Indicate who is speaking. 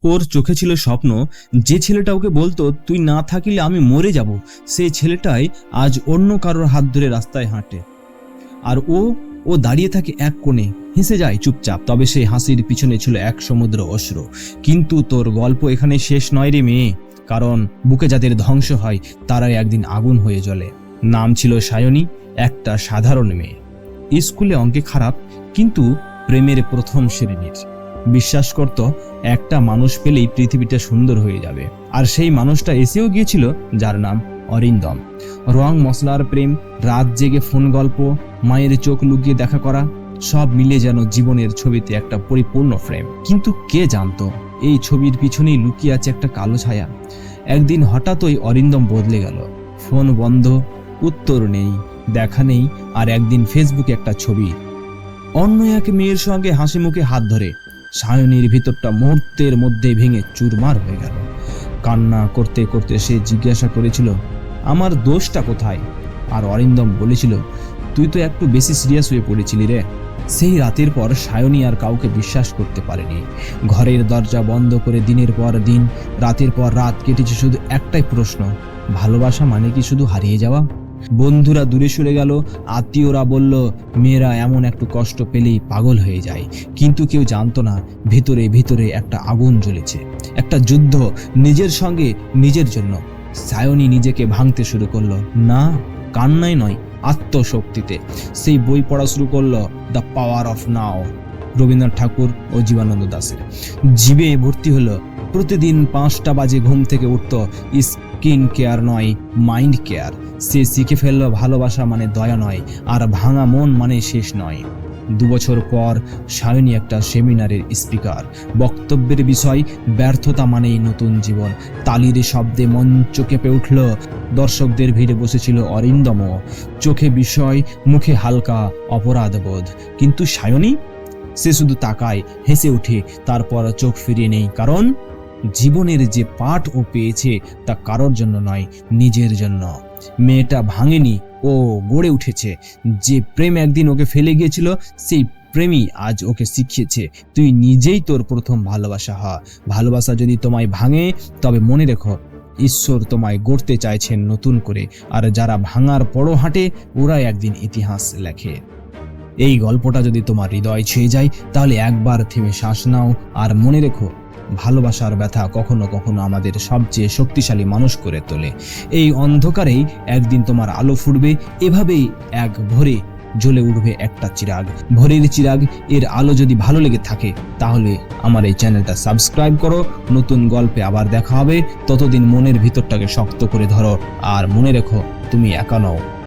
Speaker 1: ওর চোখে ছিল স্বপ্ন। যে ছেলেটা ওকে বলতো তুই না থাকিলে আমি মরে যাব, সেই ছেলেটাই আজ অন্য কারোর হাত ধরে রাস্তায় হাঁটে। আর ও দাঁড়িয়ে থাকে এক কোণে, হেসে যায় চুপচাপ। তবে সেই হাসির পিছনে ছিল এক সমুদ্র অশ্রু। কিন্তু তোর গল্প এখানে শেষ নয় রে মেয়ে, কারণ বুকে যাদের ধ্বংস হয় তারাই একদিন আগুন হয়ে জ্বলে। নাম ছিল সায়নী, একটা সাধারণ মেয়ে। স্কুলে অঙ্কে খারাপ, কিন্তু প্রেমের প্রথম শ্রেণীর। বিশ্বাস করত একটা মানুষ পেলেই পৃথিবীটা সুন্দর হয়ে যাবে। আর সেই মানুষটা এসেও গিয়েছিল, যার নাম অরিন্দম। রং মশলার প্রেম, রাত জেগে ফোন গল্প, মায়ের চোখ লুকিয়ে দেখা করা, সব মিলে যেন জীবনের ছবিতে একটা পরিপূর্ণ ফ্রেম। কিন্তু কে জানতো এই ছবির পিছনেই লুকিয়ে আছে একটা কালো ছায়া। একদিন হঠাৎই অরিন্দম বদলে গেল। ফোন বন্ধ, উত্তর নেই, দেখা নেই। আর একদিন ফেসবুকে একটা ছবি, অন্য এক মেয়ের সঙ্গে হাসি মুখে হাত ধরে। সায়নীর ভিতরটা মুহূর্তের মধ্যে ভেঙে চুরমার হয়ে গেল। কান্না করতে করতে সে জিজ্ঞাসা করেছিল, আমার দোষটা কোথায়? আর অরিন্দম বলেছিল, তুই তো একটু বেশি সিরিয়াস হয়ে পড়েছিলি রে। সেই রাতের পর সায়নী আর কাউকে বিশ্বাস করতে পারেনি। ঘরের দরজা বন্ধ করে দিনের পর দিন, রাতের পর রাত কেটেছে শুধু একটাই প্রশ্ন, ভালোবাসা মানে কি শুধু হারিয়ে যাওয়া? বন্ধুরা দূরে সরে গেল, আত্মীয়রা বলল মেয়েরা এমন একটু কষ্ট পেলেই পাগল হয়ে যায়। কিন্তু কেউ জানতো না ভিতরে ভিতরে একটা আগুন জ্বলেছে, একটা যুদ্ধ নিজের সঙ্গে, নিজের জন্য। সায়নী নিজেকে ভাঙতে শুরু করলো, না কান্নায় নয়, আত্মশক্তিতে। সেই বই পড়া শুরু করলো, দ্য পাওয়ার অফ নাও, রবীন্দ্রনাথ ঠাকুর ও জীবনানন্দ দাশের। জিবে ভর্তি হলো। প্রতিদিন 5টা বাজে ঘুম থেকে উঠতো। স্কিন কেয়ার নয়, মাইন্ড কেয়ার। সে শিখে ফেললো ভালোবাসা মানে দয়া নয়, আর ভাঙা মন মানে শেষ নয়। 2 বছর পর সায়নী একটা সেমিনারের স্পিকার। বক্তব্যের বিষয়, ব্যর্থতা মানেই নতুন জীবন। তালির শব্দে মঞ্চ কেঁপে উঠল। দর্শকদের ভিড়ে বসেছিল অরিন্দম। চোখে বিষয়, মুখে হালকা অপরাধবোধ। কিন্তু সায়নী, সে শুধু তাকায়, হেসে ওঠে, তারপর চোখ ফিরিয়ে নেই। কারণ জীবনের যে পাঠ ও পেয়েছে তা কারোর জন্য নয়, নিজের জন্য। মেয়েটা ভাঙেনি, ও গড়ে উঠেছে। যে প্রেম একদিন ওকে ফেলে গিয়েছিল, সেই প্রেমই আজ ওকে শিখিয়েছে, তুই নিজেই তোর প্রথম ভালোবাসা হ। ভালোবাসা যদি তোমায় ভাঙে, তবে মনে রেখো ঈশ্বর তোমায় গড়তে চাইছেন নতুন করে। আর যারা ভাঙার পরও হাঁটে, ওরাই একদিন ইতিহাস লেখে। এই গল্পটা যদি তোমার হৃদয় ছুঁয়ে যায়, তাহলে একবার থেমে শ্বাস নাও আর মনে রেখো, ভালোবাসার ব্যথা কখনো কখনো আমাদের সবচেয়ে শক্তিশালী মানুষ করে তোলে। এই অন্ধকারেই একদিন তোমার আলো ফুটবে। এভাবেই এক ভোরে জ্বলে উঠবে একটা চিরাগ, ভোরের চিরাগ। এর আলো যদি ভালো লেগে থাকে, তাহলে আমার এই চ্যানেলটা সাবস্ক্রাইব করো। নতুন গল্পে আবার দেখা হবে। ততদিন মনের ভিতরটাকে শক্ত করে ধরো, আর মনে রেখো তুমি একা নও।